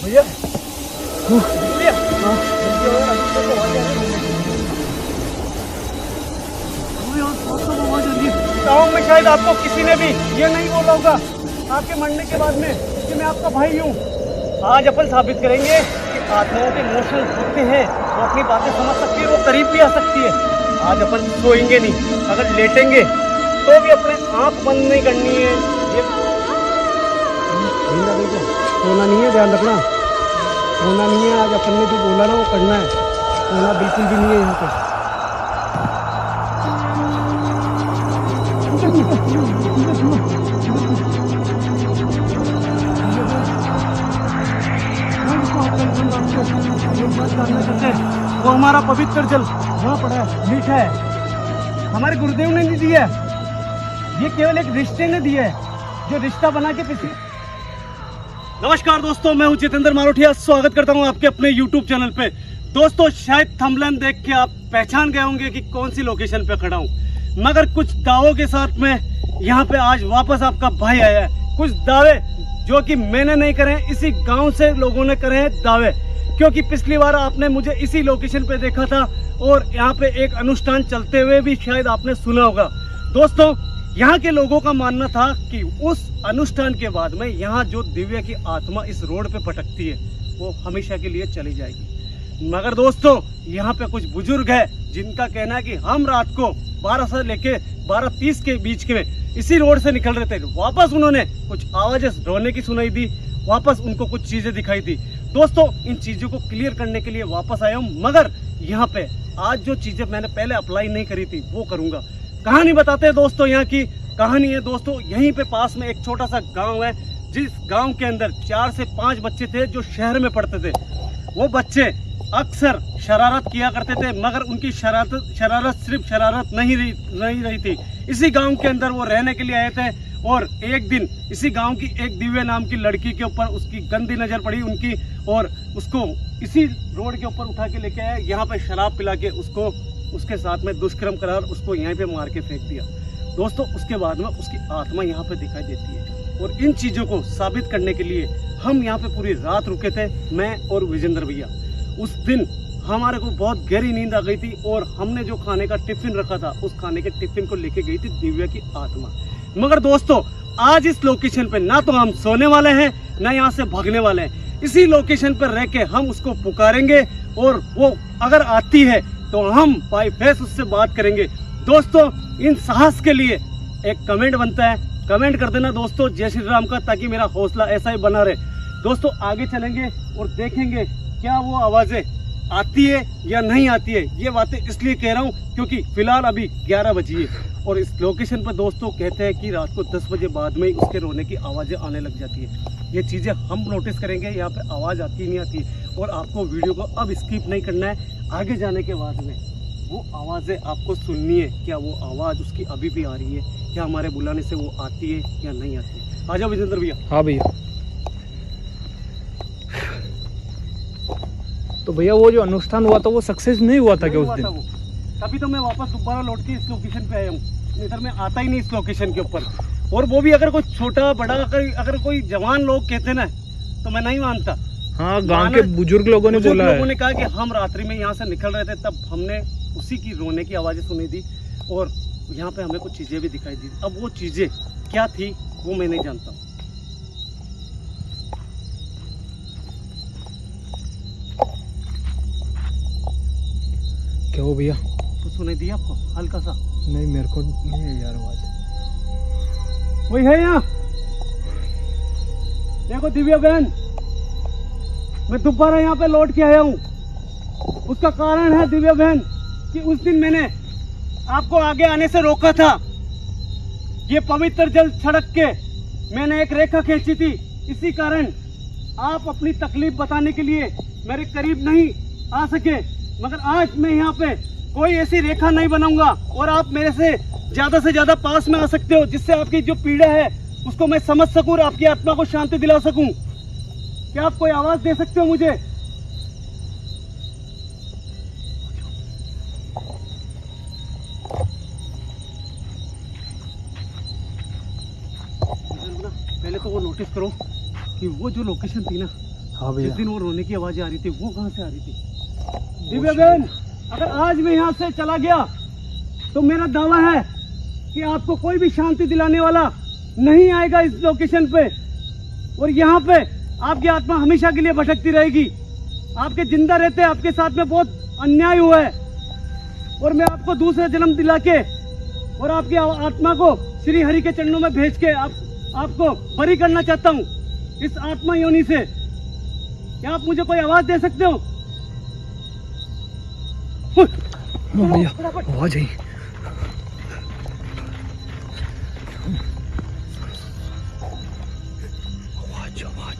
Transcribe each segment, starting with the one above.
भैया गाँव में शायद आपको किसी ने भी ये नहीं बोला होगा आपके मरने के बाद में कि मैं आपका भाई हूँ। आज अपन साबित करेंगे कि आत्माओं के इमोशंस होते हैं, वो अपनी बातें समझ सकती है, वो करीब भी आ सकती है। आज अपन सोएंगे नहीं, अगर लेटेंगे तो भी अपने आँख बंद नहीं करनी है। ये सोना नहीं है, ध्यान रखना, सोना नहीं है। आज अपन ने जो बोला ना वो करना है, सोना बिल्कुल भी नहीं है यहाँ पे। वो हमारा पवित्र जल वहाँ पड़ा है, मीठा है, हमारे गुरुदेव ने नहीं दिया है, ये केवल एक रिश्ते ने दिया है, जो रिश्ता बना के किसी। नमस्कार दोस्तों, मैं हूं जितेंद्र मारोठिया, स्वागत करता हूं आपके अपने YouTube चैनल पे। दोस्तों, शायद थंबनेल देख के आप पहचान गए होंगे कि कौन सी लोकेशन पे खड़ा हूं, मगर कुछ दावों के साथ में यहाँ पे आज वापस आपका भाई आया है। कुछ दावे जो कि मैंने नहीं करे, इसी गांव से लोगों ने करे हैं दावे, क्योंकि पिछली बार आपने मुझे इसी लोकेशन पे देखा था और यहाँ पे एक अनुष्ठान चलते हुए भी शायद आपने सुना होगा। दोस्तों, यहाँ के लोगों का मानना था कि उस अनुष्ठान के बाद में यहाँ जो दिव्य की आत्मा इस रोड पे भटकती है वो हमेशा के लिए चली जाएगी। मगर दोस्तों, यहाँ पे कुछ बुजुर्ग है जिनका कहना है कि हम रात को 12 से लेके 12:30 के बीच में इसी रोड से निकल रहे थे, वापस उन्होंने कुछ आवाजें रोने की सुनाई दी, वापस उनको कुछ चीजें दिखाई दी। दोस्तों, इन चीजों को क्लियर करने के लिए वापस आया हूँ, मगर यहाँ पे आज जो चीजें मैंने पहले अप्लाई नहीं करी थी वो करूंगा। कहानी बताते हैं दोस्तों, यहाँ की कहानी है दोस्तों, यहीं पे पास में एक छोटा सा गांव है, जिस गांव के अंदर 4 से 5 बच्चे थे जो शहर में पढ़ते थे। वो बच्चे अक्सर शरारत किया करते थे, मगर उनकी शरारत सिर्फ शरारत नहीं रही थी। इसी गांव के अंदर वो रहने के लिए आए थे और एक दिन इसी गांव की एक दिव्या नाम की लड़की के ऊपर उसकी गंदी नजर पड़ी उनकी, और उसको इसी रोड के ऊपर उठा के लेके आए, यहाँ पे शराब पिला के उसको उसके साथ में दुष्कर्म करा और उसको यहीं पे मार के फेंक दिया। दोस्तों, उसके बाद में उसकी आत्मा यहाँ पे दिखाई देती है, और इन चीजों को साबित करने के लिए हम यहाँ पे पूरी रात रुके थे, मैं और विजेंद्र भैया। उस दिन हमारे को बहुत गहरी नींद आ गई थी और हमने जो खाने का टिफिन रखा था उस खाने के टिफिन को लेके गई थी दिव्या की आत्मा। मगर दोस्तों, आज इस लोकेशन पे ना तो हम सोने वाले हैं ना यहाँ से भागने वाले हैं। इसी लोकेशन पर रह के हम उसको पुकारेंगे और वो अगर आती है तो हम बाय फेस उससे बात करेंगे। दोस्तों, इन साहस के लिए एक कमेंट बनता है, कमेंट कर देना दोस्तों जय श्री राम का, ताकि मेरा हौसला ऐसा ही बना रहे। दोस्तों, आगे चलेंगे और देखेंगे क्या वो आवाजें आती है या नहीं आती है। ये बातें इसलिए कह रहा हूँ क्योंकि फिलहाल अभी 11 बजी है और इस लोकेशन पर दोस्तों कहते हैं कि रात को 10 बजे बाद में ही उसके रोने की आवाजें आने लग जाती है। ये चीजें हम नोटिस करेंगे, यहाँ पे आवाज आती नहीं आती है, और आपको वीडियो को अब स्किप नहीं करना है। आगे जाने के बाद में वो आवाजें आपको सुननी है, क्या वो आवाज उसकी अभी भी आ रही है, क्या हमारे बुलाने से वो आती है या नहीं आती है। आ जाओ विजेंद्र भैया। हाँ भैया। तो भैया, वो जो अनुष्ठान हुआ था वो सक्सेस नहीं हुआ था क्या उस दिन? तभी तो मैं वापस दोबारा लौट के इस लोकेशन पे आया हूँ, इधर मैं आता ही नहीं इस लोकेशन के ऊपर। और वो भी अगर कोई छोटा बड़ा अगर कोई जवान लोग कहते ना तो मैं नहीं मानता। हाँ, गांव के बुजुर्ग लोगों ने बोला है। लोगों ने कहा कि हम रात्रि में यहाँ से निकल रहे थे, तब हमने उसी की रोने की आवाजें सुनी थी और यहाँ पे हमें कुछ चीजें भी दिखाई दी। अब वो चीजें क्या थी वो मैं नहीं जानता। क्या हो भैया? तो सुनाई दिया आपको हल्का सा? नहीं, मेरे को नहीं है यार आवाज। वही है यहाँ, देखो दिव्या बहन, मैं दोबारा यहाँ पे लौट के आया हूँ। उसका कारण है दिव्या बहन कि उस दिन मैंने आपको आगे आने से रोका था। ये पवित्र जल सड़क के मैंने एक रेखा खींची थी, इसी कारण आप अपनी तकलीफ बताने के लिए मेरे करीब नहीं आ सके। मगर आज मैं यहाँ पे कोई ऐसी रेखा नहीं बनाऊंगा और आप मेरे से ज्यादा पास में आ सकते हो, जिससे आपकी जो पीड़ा है उसको मैं समझ सकूं और आपकी आत्मा को शांति दिला सकूं। क्या आप कोई आवाज दे सकते हो मुझे? पहले तो वो नोटिस करो कि वो जो लोकेशन थी ना, हाँ जिस भैया दिन वो रोने की आवाजें आ रही थी वो कहाँ से आ रही थी? दिव्या बहन, अगर आज मैं यहाँ से चला गया तो मेरा दावा है कि आपको कोई भी शांति दिलाने वाला नहीं आएगा इस लोकेशन पे, और यहाँ पे आपकी आत्मा हमेशा के लिए भटकती रहेगी। आपके जिंदा रहते आपके साथ में बहुत अन्याय हुआ है, और मैं आपको दूसरा जन्म दिला के और आपकी आत्मा को श्री हरि के चरणों में भेज के आपको बरी करना चाहता हूँ इस आत्मा योनि से। क्या आप मुझे कोई आवाज दे सकते हो? हाँ भैया आवाज आई। आवाज आवाज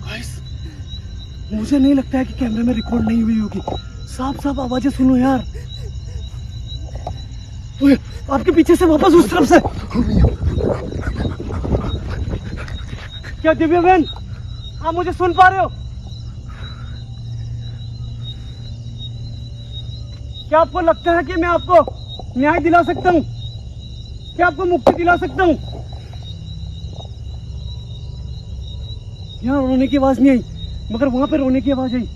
गाइस, मुझे नहीं लगता है कि कैमरे में रिकॉर्ड नहीं हुई होगी। साफ साफ आवाजें सुनो यार। ओए, आपके पीछे से वापस उस तरफ से। क्या दिव्या बहन, आप मुझे सुन पा रहे हो? क्या आपको लगता है कि मैं आपको न्याय दिला सकता हूँ? क्या आपको मुक्ति दिला सकता हूँ? यहाँ रोने की आवाज नहीं आई, मगर वहां पे रोने की आवाज आई।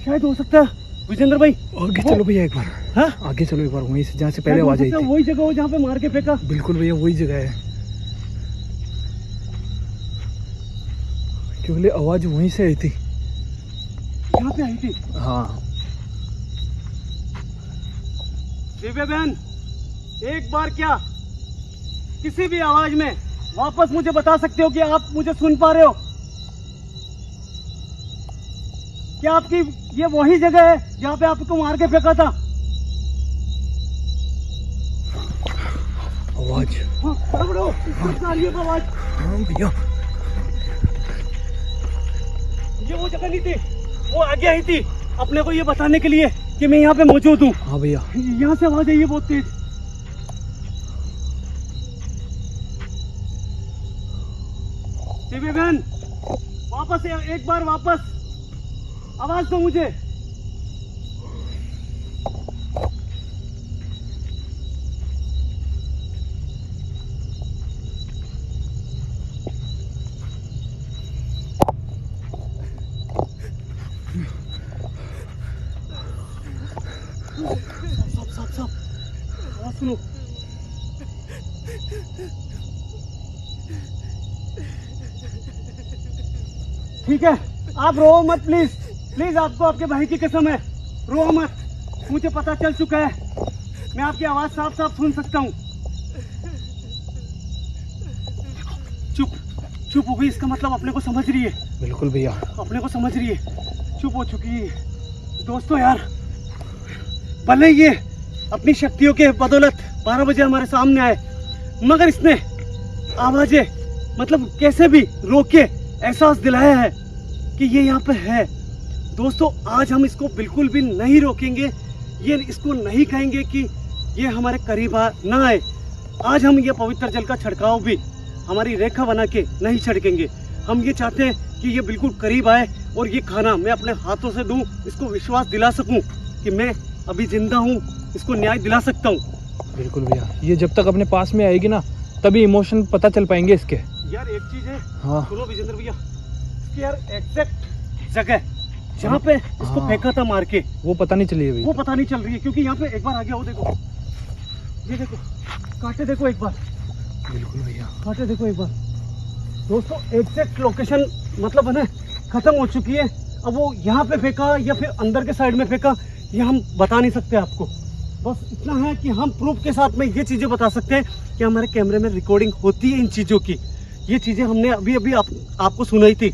शायद हो सकता है विजेंद्र भाई आगे चलो भैया एक बार। हाँ? आगे चलो एक बार, वहीं से जहाँ से पहले आवाज आई थी। वही जगह हो जहाँ पे मार के फेंका। बिल्कुल भैया वही जगह है, क्योंकि आवाज वहीं से आई थी। यहाँ पे आई थी। हाँ दिव्या बहन, एक बार क्या किसी भी आवाज में वापस मुझे बता सकते हो कि आप मुझे सुन पा रहे हो? क्या आपकी ये वही जगह है जहाँ पे आपको मार के फेंका था? आवाज। हाँ, बड़ो, आ रही है आवाज। हाँ भैया ये वो जगह नहीं थी, वो आगे आई थी अपने को ये बताने के लिए कि मैं यहाँ पे मौजूद हूँ। हाँ भैया यहाँ से आवाज आई है बहुत तेज। दिव्या बहन, वापस एक बार वापस आवाज दो मुझे। साफ आवाज सुनो। ठीक है, आप रो मत प्लीज प्लीज, आपको आपके भाई की कसम है, रो मत। मुझे पता चल चुका है, मैं आपकी आवाज साफ साफ सुन सकता हूँ। चुप चुप हो गई, इसका मतलब अपने को समझ रही है। बिल्कुल भैया अपने को समझ रही है, चुप हो चुकी है। दोस्तों यार, भले ये अपनी शक्तियों के बदौलत 12 बजे हमारे सामने आए, मगर इसने आवाजें मतलब कैसे भी रोक के एहसास दिलाया है कि ये यहाँ पे है। दोस्तों, आज हम इसको बिल्कुल भी नहीं रोकेंगे, ये इसको नहीं कहेंगे कि ये हमारे करीब ना आए। आज हम ये पवित्र जल का छिड़काव भी हमारी रेखा बना के नहीं छिड़केंगे। हम ये चाहते हैं कि ये बिल्कुल करीब आए और ये खाना मैं अपने हाथों से दूं, इसको विश्वास दिला सकूं कि मैं अभी जिंदा हूँ, इसको न्याय दिला सकता हूँ। बिल्कुल भैया, ये जब तक अपने पास में आएगी ना तभी इमोशन पता चल पाएंगे इसके। यार एक चीज है, हाँ सुनो विजेंद्र भैया, इसकी यार एग्जैक्ट जगह जहाँ पे इसको हाँ। फेंका था मार के, वो पता नहीं चली है वो भैया। पता नहीं चल रही है, क्योंकि यहाँ पे एक बार आ गया, वो देखो, ये देखो कांटे देखो एक बार, बिल्कुल भैया कांटे देखो एक बार। दोस्तों, एग्जैक्ट लोकेशन मतलब है ना खत्म हो चुकी है। अब वो यहाँ पे फेंका या फिर अंदर के साइड में फेंका, ये हम बता नहीं सकते आपको। बस इतना है कि हम प्रूफ के साथ में ये चीजें बता सकते हैं कि हमारे कैमरे में रिकॉर्डिंग होती है इन चीजों की। ये चीजें हमने अभी अभी आपको सुनाई थी।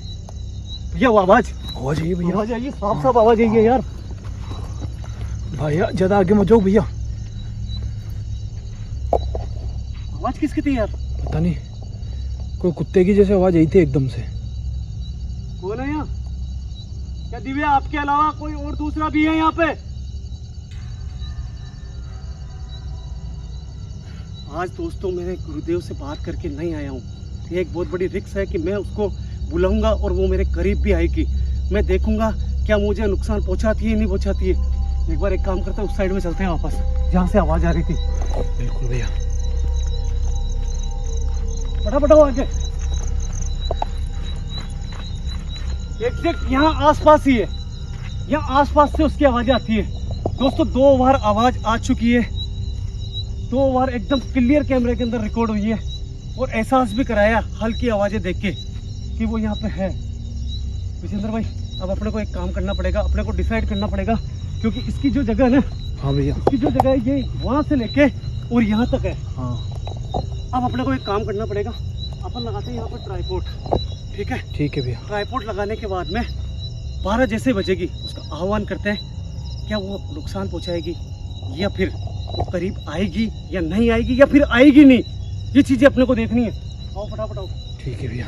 भैया वो आवाज आई भैया, आवाज आई है, साफ साफ आवाज आई है यार। भैया ज्यादा आगे मत जाओ भैया। आवाज किसकी थी यार? पता नहीं, कोई कुत्ते की जैसे आवाज आई थी एकदम से। कौन है यहाँ? क्या दिव्या आपके अलावा कोई और दूसरा भी है यहाँ पे? आज दोस्तों मेरे गुरुदेव से बात करके नहीं आया हूँ। ये एक बहुत बड़ी रिस्क है कि मैं उसको बुलाऊंगा और वो मेरे करीब भी आएगी। मैं देखूंगा क्या मुझे नुकसान पहुंचाती है नहीं पहुंचाती है। एक बार एक काम करते हैं, उस साइड में चलते हैं वापस जहाँ से आवाज आ रही थी। बिल्कुल भैया। फटाफट आओ आगे। एग्जैक्ट यहाँ आसपास ही है, यहाँ आसपास से उसकी आवाजें आती है। दोस्तों 2 बार आवाज आ चुकी है, 2 बार एकदम क्लियर कैमरे के अंदर रिकॉर्ड हुई है और एहसास भी कराया हल्की आवाजें देख के कि वो यहाँ पे है। विजेंद्र भाई अब अपने को एक काम करना पड़ेगा, अपने को डिसाइड करना पड़ेगा, क्योंकि इसकी जो जगह है ना, हाँ भैया, इसकी जो जगह है ये वहाँ से लेके और यहाँ तक है। हाँ अब अपने को एक काम करना पड़ेगा, अपन लगाते हैं यहाँ पर ट्राइपॉड, ठीक है? ठीक है भैया। ट्राइपॉड लगाने के बाद में 12 जैसे बजेगी उसका आह्वान करते हैं। क्या वो नुकसान पहुंचाएगी या फिर वो करीब आएगी या नहीं आएगी या फिर आएगी नहीं, ये चीजें अपने को देखनी है। आओ फटाफट आओ। ठीक है भैया।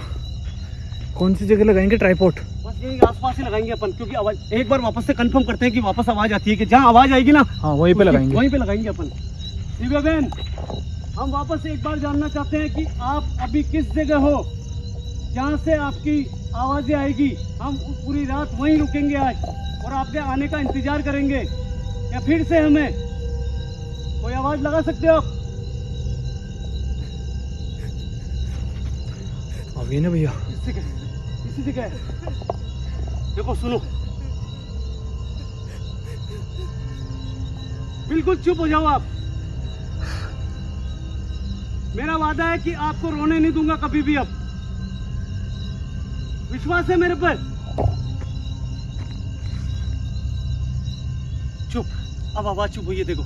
कौन सी जगह लगाएंगे ट्राइपॉड? बस यही आसपास ही लगाएंगे अपन, क्योंकि आवाज एक बार वापस से कंफर्म करते हैं कि वापस आवाज आती है कि जहाँ आवाज आएगी ना, हाँ वहीं पे लगाएंगे। वहीं पे लगाएंगे अपन। दिव्या बहन, हम वापस से एक बार जानना चाहते हैं कि आप अभी किस जगह हो जहाँ से आपकी आवाजें आएगी। हम पूरी रात वहीं रुकेंगे आज और आपके आने का इंतजार करेंगे, या फिर से हमें कोई आवाज लगा सकते हो आप? अभी ना भैया, इसी जगह है। देखो सुनो, बिल्कुल चुप हो जाओ आप। मेरा वादा है कि आपको रोने नहीं दूंगा कभी भी। अब विश्वास है मेरे पर? चुप। अब आवाज चुप हुई है, देखो।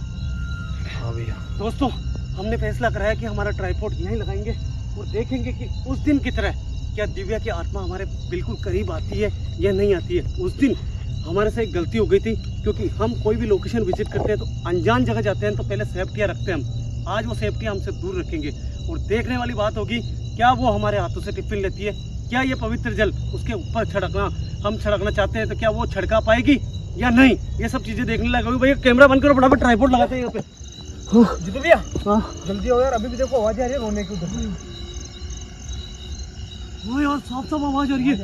हाँ भैया। दोस्तों हमने फैसला कराया कि हमारा ट्राइपॉड यहीं लगाएंगे और देखेंगे कि उस दिन की तरह क्या दिव्या की आत्मा हमारे बिल्कुल करीब आती है या नहीं आती है। उस दिन हमारे से एक गलती हो गई थी, क्योंकि हम कोई भी लोकेशन विजिट करते हैं तो अनजान जगह जाते हैं तो पहले सेफ्टियाँ रखते हैं हम। आज वो सेफ्टियाँ हमसे दूर रखेंगे और देखने वाली बात होगी क्या वो हमारे हाथों से टिफिन लेती है, क्या ये पवित्र जल उसके ऊपर हम छिड़कना चाहते हैं तो क्या वो छिड़का पाएगी या नहीं, ये सब चीजें देखने लगेगी। भैया कैमरा बंद करो, फटाफट ट्राइपॉड लगाते हैं यहाँ पे। जीतू भैया, हाँ जल्दी हो यार, अभी भी देखो आवाज आ रही है रोने की उधर। हाँ यार, साफ साफ आवाज आ रही है।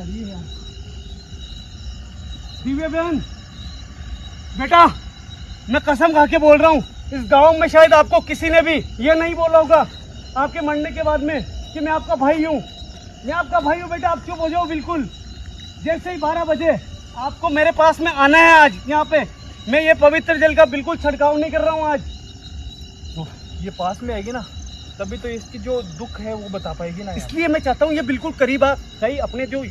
दिव्या बहन, बेटा मैं कसम खा के बोल रहा हूँ, इस गांव में शायद आपको किसी ने भी ये नहीं बोला होगा आपके मरने के बाद में कि मैं आपका भाई हूँ। मैं आपका भाई हूँ बेटा, आप चुप हो जाओ बिल्कुल। जैसे ही 12 बजे आपको मेरे पास में आना है आज यहाँ पे। मैं ये पवित्र जल का बिल्कुल छिड़काव नहीं कर रहा हूँ आज। तो ये पास में आएगी ना, तभी तो इसकी जो दुख है वो बता पाएगी ना यार। इसलिए मैं चाहता हूँ ये बिल्कुल करीब आ। कहीं अपने जो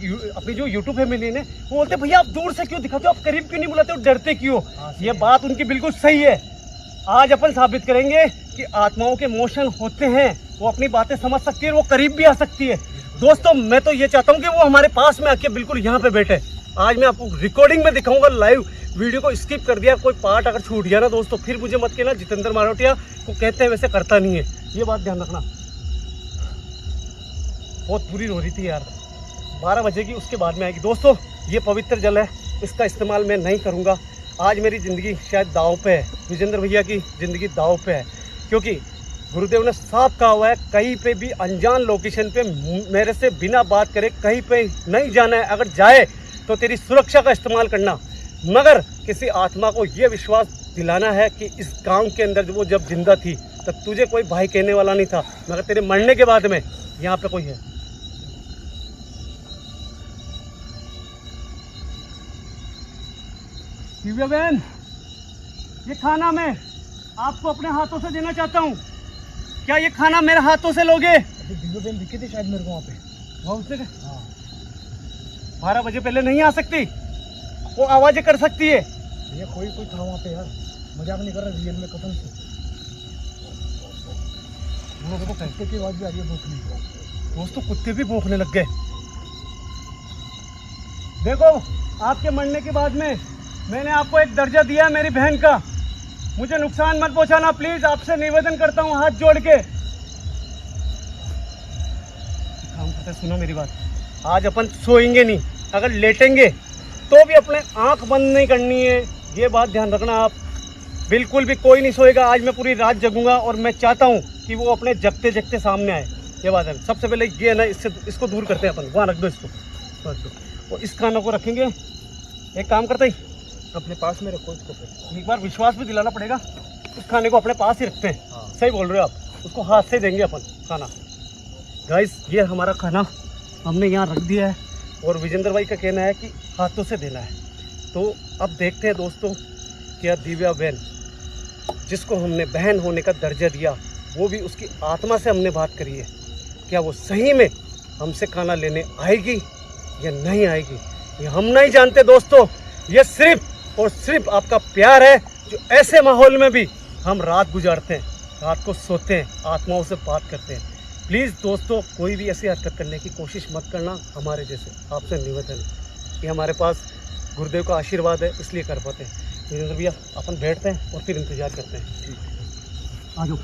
यूट्यूब फैमिली ने वो बोलते भैया आप दूर से क्यों दिखाते हो, आप करीब क्यों नहीं बुलाते हो, डरते क्यों? ये बात उनकी बिल्कुल सही है। आज अपन साबित करेंगे कि आत्माओं के इमोशन होते हैं, वो अपनी बातें समझ सकती है, वो करीब भी आ सकती है। दोस्तों मैं तो ये चाहता हूँ कि वो हमारे पास में आके बिल्कुल यहाँ पे बैठे। आज मैं आपको रिकॉर्डिंग में दिखाऊंगा लाइव। वीडियो को स्किप कर दिया, कोई पार्ट अगर छूट गया ना दोस्तों, फिर मुझे मत कहना जितेंद्र मारोटिया को कहते हैं वैसे करता नहीं है, ये बात ध्यान रखना। बहुत बुरी हो रही थी यार। 12 बजे की उसके बाद में आएगी। दोस्तों ये पवित्र जल है, इसका इस्तेमाल मैं नहीं करूँगा। आज मेरी ज़िंदगी शायद दाव पे है, विजेंद्र भैया की ज़िंदगी दाव पे है, क्योंकि गुरुदेव ने साफ कहा हुआ है कहीं पे भी अनजान लोकेशन पे मेरे से बिना बात करे कहीं पे नहीं जाना है। अगर जाए तो तेरी सुरक्षा का इस्तेमाल करना, मगर किसी आत्मा को यह विश्वास दिलाना है कि इस गांव के अंदर वो जब जिंदा थी तब तुझे कोई भाई कहने वाला नहीं था, मगर तेरे मरने के बाद में यहाँ पे कोई है। दिव्या बहन, ये खाना मैं आपको अपने हाथों से देना चाहता हूँ। क्या ये खाना मेरे हाथों से लोगे? दिव्या बहन दिखी थी शायद मेरे को वहाँ पे। हाँ 12 बजे पहले नहीं आ सकती, वो आवाजें कर सकती है। ये कोई था वहाँ पे यार, मजाक नहीं कर रहा, रियल में कसम से। लोगों को कुत्ते की आवाज भी आ रही है भौंकने। दोस्तों कुत्ते भी भौंकने लग गए। देखो आपके मरने के बाद में मैंने आपको एक दर्जा दिया है मेरी बहन का, मुझे नुकसान मत पहुंचाना प्लीज, आपसे निवेदन करता हूँ हाथ जोड़ के। काम करते हैं, सुनो मेरी बात। आज अपन सोएंगे नहीं, अगर लेटेंगे तो भी अपने आंख बंद नहीं करनी है, ये बात ध्यान रखना आप। बिल्कुल भी कोई नहीं सोएगा आज, मैं पूरी रात जगूंगा और मैं चाहता हूँ कि वो अपने जगते जगते सामने आए, ये बात है। सबसे पहले ये है ना, इसको दूर करते हैं अपन, वहाँ रख दो इसको, रख दो। और इस खानों को रखेंगे। एक काम करते ही अपने पास में रखो इसको, फिर एक बार विश्वास भी दिलाना पड़ेगा उस खाने को अपने पास ही रखते हैं। हाँ। सही बोल रहे हो आप, उसको हाथ से देंगे अपन खाना। गाइस ये हमारा खाना हमने यहाँ रख दिया है और विजेंद्र भाई का कहना है कि हाथों से देना है। तो अब देखते हैं दोस्तों, क्या दिव्या बहन जिसको हमने बहन होने का दर्जा दिया, वो भी उसकी आत्मा से हमने बात करी है, क्या वो सही में हमसे खाना लेने आएगी या नहीं आएगी, ये हम नहीं जानते दोस्तों। ये सिर्फ और सिर्फ आपका प्यार है जो ऐसे माहौल में भी हम रात गुजारते हैं, रात को सोते हैं, आत्माओं से बात करते हैं। प्लीज़ दोस्तों कोई भी ऐसी हरकत करने की कोशिश मत करना, हमारे जैसे आपसे निवेदन है। ये हमारे पास गुरुदेव का आशीर्वाद है इसलिए कर पाते हैं। वीरेंद्र भैया अपन बैठते हैं और फिर इंतजार करते हैं। आ जाओ,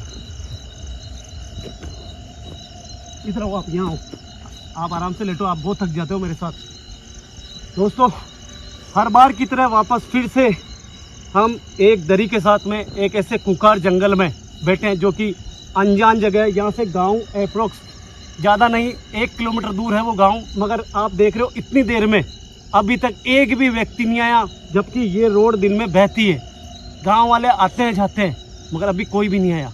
इधर आओ, आप यहाँ आओ, आप आराम से लेटो, आप बहुत थक जाते हो मेरे साथ। दोस्तों हर बार की तरह वापस फिर से हम एक दरी के साथ में एक ऐसे कुकार जंगल में बैठे हैं जो कि अनजान जगह है। यहाँ से गांव अप्रोक्स ज़्यादा नहीं 1 किलोमीटर दूर है वो गांव, मगर आप देख रहे हो इतनी देर में अभी तक एक भी व्यक्ति नहीं आया, जबकि ये रोड दिन में बहती है। गांव वाले आते हैं जाते हैं मगर अभी कोई भी नहीं आया।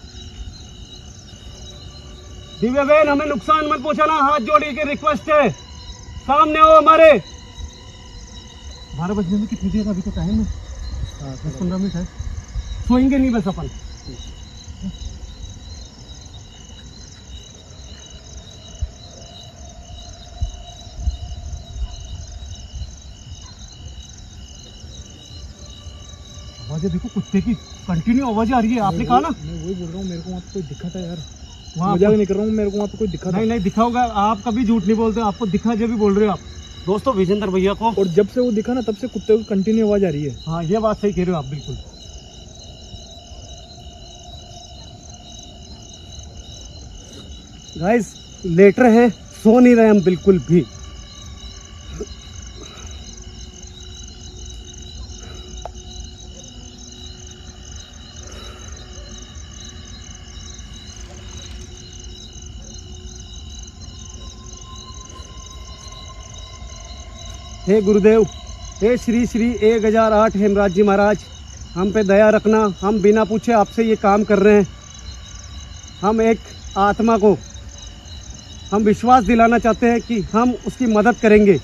दिव्या बहन हमें नुकसान मत पहुंचाना, हाथ जोड़ के रिक्वेस्ट है, सामने हो हमारे। 12 बजने में कितनी देर अभी तो टाइम है, 10-15 मिनट है, सोएंगे नहीं बस अपन। आवाजें देखो कुत्ते की कंटिन्यू आवाजें आ रही है। आपने कहा ना, मैं वही बोल रहा हूँ, मेरे को वहाँ पे कोई दिखा था यार, वहाँ मजाक नहीं कर रहा हूँ, मेरे को वहाँ पे कोई दिखा था। नहीं दिखा होगा, आप कभी झूठ नहीं बोलते, आपको दिखा जब भी बोल रहे हो आप। दोस्तों विजेंद्र भैया को, और जब से वो दिखा ना तब से कुत्ते की कंटिन्यू आवाज आ रही है। हाँ ये बात सही कह रहे हो आप बिल्कुल। गाइस लेट रहे हैं, सो नहीं रहे हम बिल्कुल भी। हे गुरुदेव, हे श्री श्री 1008 हेमराज जी महाराज, हम पे दया रखना, हम बिना पूछे आपसे ये काम कर रहे हैं। हम एक आत्मा को हम विश्वास दिलाना चाहते हैं कि हम उसकी मदद करेंगे।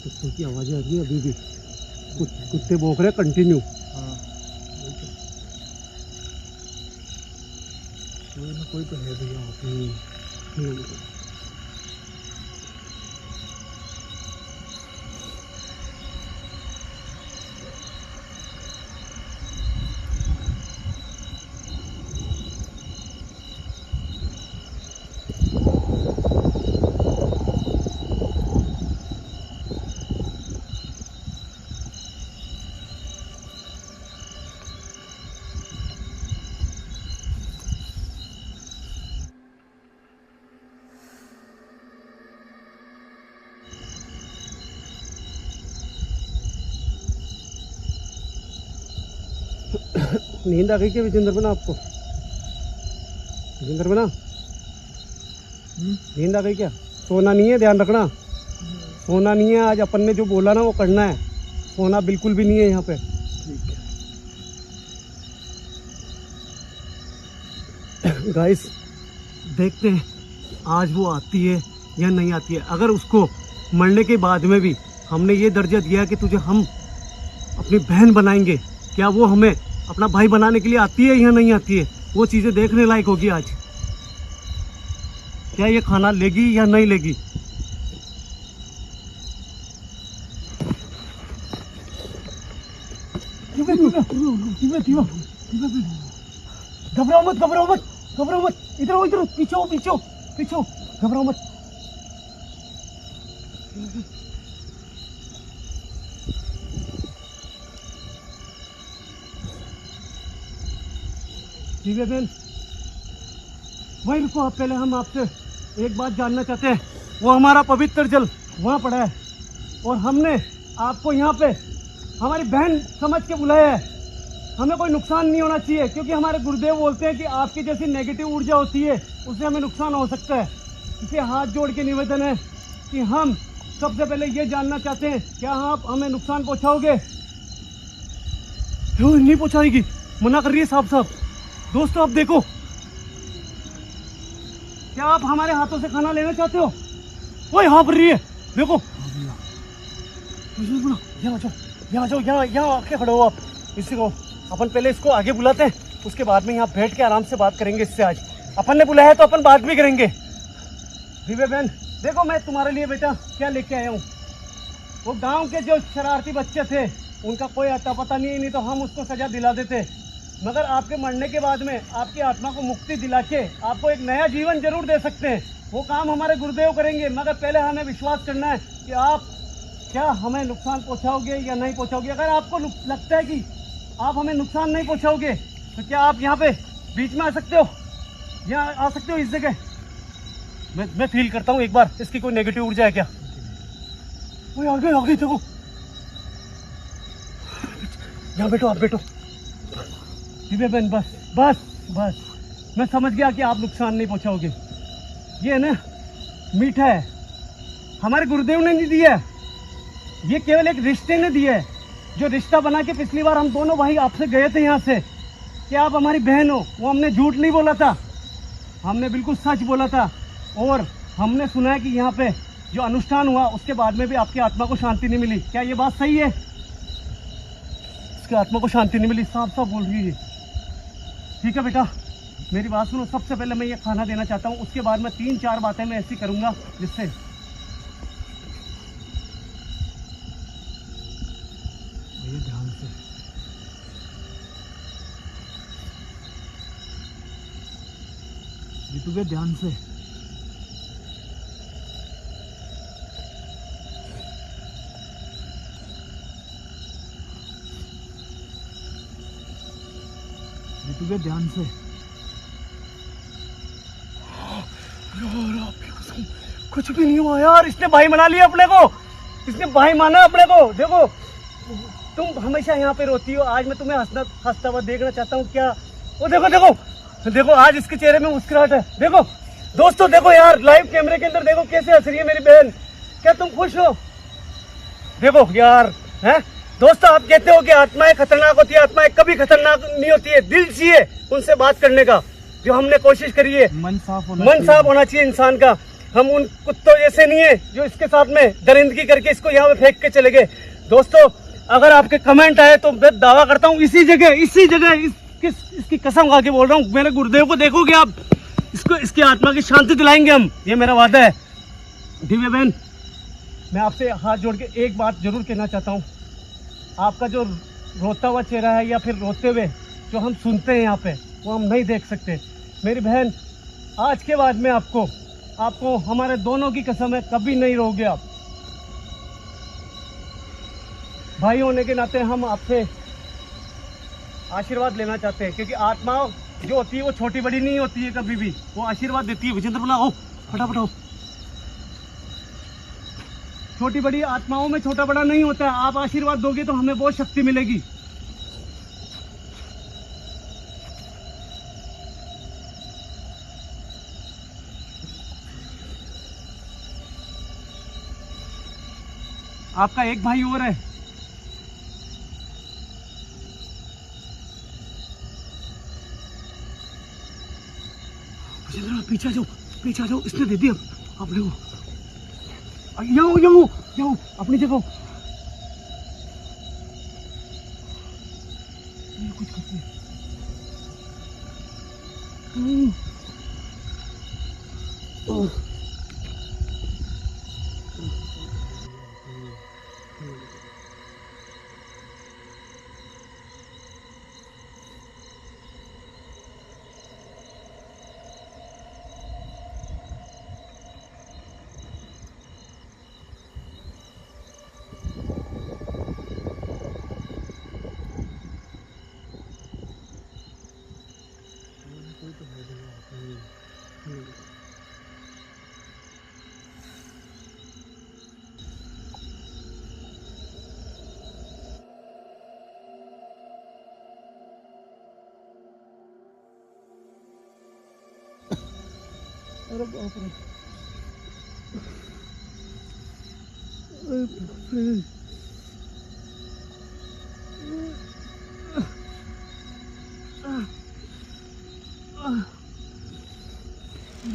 कुत्तों की आवाजें आ रही है अभी भी, कुत्ते भौंक रहे कंटिन्यू। हाँ कोई ना कोई तो है भैया वहाँ पे। नींद आ गई क्या विजेंद्र बना आपको? विजेंद्र बना नींद आ गई क्या? सोना नहीं है, ध्यान रखना, सोना नहीं है। आज अपन ने जो बोला ना वो करना है, सोना बिल्कुल भी नहीं है यहाँ पे। ठीक है गाइस, देखते हैं आज वो आती है या नहीं आती है। अगर उसको मरने के बाद में भी हमने ये दर्जा दिया कि तुझे हम अपनी बहन बनाएंगे, क्या वो हमें अपना भाई बनाने के लिए आती है या नहीं आती है, वो चीज़ें देखने लायक होगी आज। क्या ये खाना लेगी या नहीं लेगी? घबराओ मत, घबराओ मत, घबराओ मत, इधर आओ, इधर पीछे हो, पीछे हो, पीछे हो, घबराओ मत। दिव्या बहन वहीं रुको आप, पहले हम आपसे एक बात जानना चाहते हैं। वो हमारा पवित्र जल वहाँ पड़ा है और हमने आपको यहाँ पे हमारी बहन समझ के बुलाया है। हमें कोई नुकसान नहीं होना चाहिए, क्योंकि हमारे गुरुदेव बोलते हैं कि आपकी जैसी नेगेटिव ऊर्जा होती है उससे हमें नुकसान हो सकता है। इसे हाथ जोड़ के निवेदन है कि हम सबसे पहले ये जानना चाहते हैं, क्या आप हमें नुकसान पहुंचाओगे? नहीं पहुंचाएगी, मना कर रही है साफ साफ। दोस्तों आप देखो, क्या आप हमारे हाथों से खाना लेना चाहते हो? वो यहाँ पर रही है, देखो। यहाँ जाओ, यहाँ आके खड़े हो आप। इसी को अपन पहले इसको आगे बुलाते हैं, उसके बाद में यहाँ बैठ के आराम से बात करेंगे इससे। आज अपन ने बुलाया है तो अपन बात भी करेंगे। दिव्या बहन देखो, मैं तुम्हारे लिए बेटा क्या लेके आया हूँ। वो गांव के जो शरारती बच्चे थे उनका कोई अता पता नहीं तो हम उसको सजा दिला देते, मगर आपके मरने के बाद में आपकी आत्मा को मुक्ति दिला के आपको एक नया जीवन जरूर दे सकते हैं। वो काम हमारे गुरुदेव करेंगे, मगर पहले हमें विश्वास करना है कि आप क्या हमें नुकसान पहुंचाओगे या नहीं पहुंचाओगे। अगर आपको लगता है कि आप हमें नुकसान नहीं पहुंचाओगे तो क्या आप यहाँ पे बीच में आ सकते हो, यहाँ आ सकते हो इस जगह। मैं फील करता हूँ एक बार इसकी कोई नेगेटिव ऊर्जा है क्या। वो आ गई देखो। यहाँ बैठो, आप बैठो। दिव्या बहन बस मैं समझ गया कि आप नुकसान नहीं पहुंचाओगे। ये है ना मीठा है, हमारे गुरुदेव ने नहीं दिया है, ये केवल एक रिश्ते ने दिया है। जो रिश्ता बना के पिछली बार हम दोनों भाई आपसे गए थे यहाँ से कि आप हमारी बहन हो, वो हमने झूठ नहीं बोला था, हमने बिल्कुल सच बोला था। और हमने सुना है कि यहाँ पे जो अनुष्ठान हुआ उसके बाद में भी आपकी आत्मा को शांति नहीं मिली। क्या ये बात सही है? उसकी आत्मा को शांति नहीं मिली, साफ साफ बोल रही है। ठीक है बेटा, मेरी बात सुनो। सबसे पहले मैं ये खाना देना चाहता हूँ, उसके बाद मैं 3-4 बातें मैं ऐसी करूँगा जिससे ध्यान से जीतूगे, ध्यान से। जीतूगे, ध्यान से। यार आपकी कसम कुछ भी नहीं हुआ यार। इसने भाई मना लिया अपने को, इसने भाई माना अपने को। देखो तुम हमेशा यहाँ पे रोती हो, आज मैं तुम्हें हंसता हुआ देखना चाहता हूँ। क्या वो देखो आज इसके चेहरे में मुस्कुराहट है। देखो दोस्तों, देखो यार लाइव कैमरे के अंदर देखो कैसे हंस रही है मेरी बहन। क्या तुम खुश हो? देखो यार, हैं दोस्तों, आप कहते हो कि आत्माएं खतरनाक होती है, आत्माएं कभी खतरनाक नहीं होती है। दिल चाहिए उनसे बात करने का, जो हमने कोशिश करी है। मन साफ होना चाहिए इंसान का। हम उन कुत्तों जैसे नहीं है जो इसके साथ में दरिंदगी करके इसको यहाँ पे फेंक के चले गए। दोस्तों अगर आपके कमेंट आए तो मैं दावा करता हूँ इसी जगह इसकी कसम खा के बोल रहा हूँ, मेरे गुरुदेव को देखोगे आप, इसको इसकी आत्मा की शांति दिलाएंगे हम, ये मेरा वादा है। दिव्या बहन मैं आपसे हाथ जोड़ के एक बात जरूर कहना चाहता हूँ। आपका जो रोता हुआ चेहरा है या फिर रोते हुए जो हम सुनते हैं यहाँ पे, वो हम नहीं देख सकते। मेरी बहन आज के बाद में आपको हमारे दोनों की कसम है, कभी नहीं रोगे आप। भाई होने के नाते हम आपसे आशीर्वाद लेना चाहते हैं, क्योंकि आत्मा जो होती है वो छोटी बड़ी नहीं होती है, कभी भी वो आशीर्वाद देती है। विजेंद्र बोला आओ फटाफट आओ। छोटी बड़ी आत्माओं में छोटा बड़ा नहीं होता है। आप आशीर्वाद दोगे तो हमें बहुत शक्ति मिलेगी। आपका एक भाई और है, पीछे जाओ, इसने दे दिया आप लोगों। यहाँ अपनी जगह। कुछ करते अरे बाप रे, अरे बाप रे।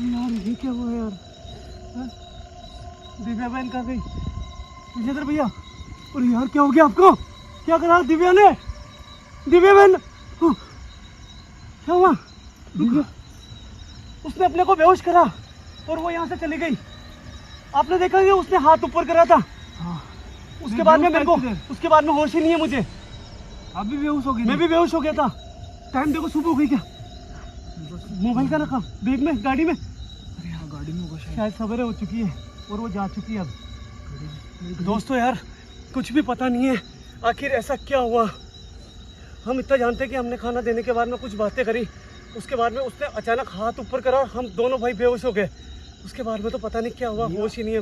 यार ये क्या हुआ यार? दिव्या बहन कहाँ गई? विजेंद्र भैया, अरे यार क्या हो गया आपको? क्या करा दिव्या ने? दिव्या बहन क्या हुआ? दिव्या उसने अपने को बेहोश करा और वो यहाँ से चली गई। आपने देखा कि उसने हाथ ऊपर करा था। हाँ। उसके बाद में मेरे को उसके बाद में होश ही नहीं है मुझे। आप भी बेहोश हो गए? मैं भी बेहोश हो गया था। टाइम देखो, सुबह हो गई क्या? मोबाइल का रखा बैग में, गाड़ी में। अरे हाँ गाड़ी में होगा शायद सवेरे हो चुकी है और वो जा चुकी है अब। दोस्तों यार कुछ भी पता नहीं है आखिर ऐसा क्या हुआ। हम इतना जानते हैं कि हमने खाना देने के बाद में कुछ बातें करी, उसके बाद में उसने अचानक हाथ ऊपर करा और हम दोनों भाई बेहोश हो गए। उसके बाद में तो पता नहीं क्या हुआ, होश ही नहीं है।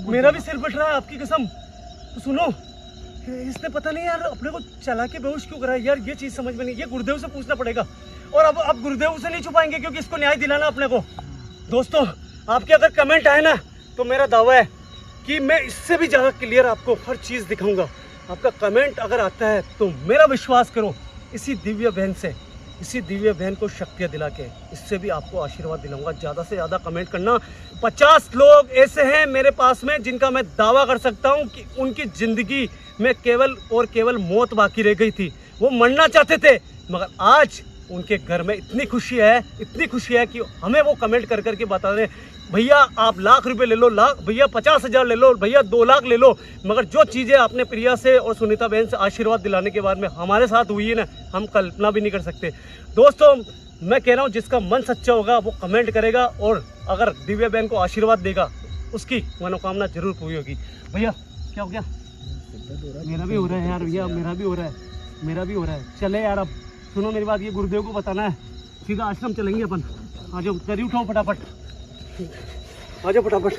मेरा भी सिर फट रहा है आपकी कसम। तो सुनो, इसने पता नहीं यार अपने को चला के बेहोश क्यों करा यार, ये चीज समझ में नहीं। ये गुरुदेव से पूछना पड़ेगा और अब गुरुदेव से नहीं छुपाएंगे क्योंकि इसको न्याय दिलाना अपने को। दोस्तों आपके अगर कमेंट आए ना तो मेरा दावा है कि मैं इससे भी ज्यादा क्लियर आपको हर चीज दिखाऊंगा। आपका कमेंट अगर आता है तो मेरा विश्वास करो, इसी दिव्य बहन को शक्तियाँ दिला के इससे भी आपको आशीर्वाद दिलाऊंगा। ज़्यादा से ज़्यादा कमेंट करना। 50 लोग ऐसे हैं मेरे पास में जिनका मैं दावा कर सकता हूं कि उनकी ज़िंदगी में केवल और केवल मौत बाकी रह गई थी। वो मरना चाहते थे मगर आज उनके घर में इतनी खुशी है कि हमें वो कमेंट कर करके बता रहे भैया आप लाख रुपए ले लो, भैया 50,000 ले लो, भैया 2 लाख ले लो, मगर जो चीज़ें आपने प्रिया से और सुनीता बहन से आशीर्वाद दिलाने के बाद में हमारे साथ हुई है ना, हम कल्पना भी नहीं कर सकते। दोस्तों मैं कह रहा हूँ जिसका मन सच्चा होगा वो कमेंट करेगा और अगर दिव्या बहन को आशीर्वाद देगा उसकी मनोकामना जरूर पूरी होगी। भैया क्या हो गया? मेरा भी हो रहा है यार भैया, मेरा भी हो रहा है। चले यार अब सुनो मेरी बात, ये गुरुदेव को बताना है, सीधा आश्रम चलेंगे अपन। आ जाओ, करी उठाओ फटाफट, आ जाओ फटाफट।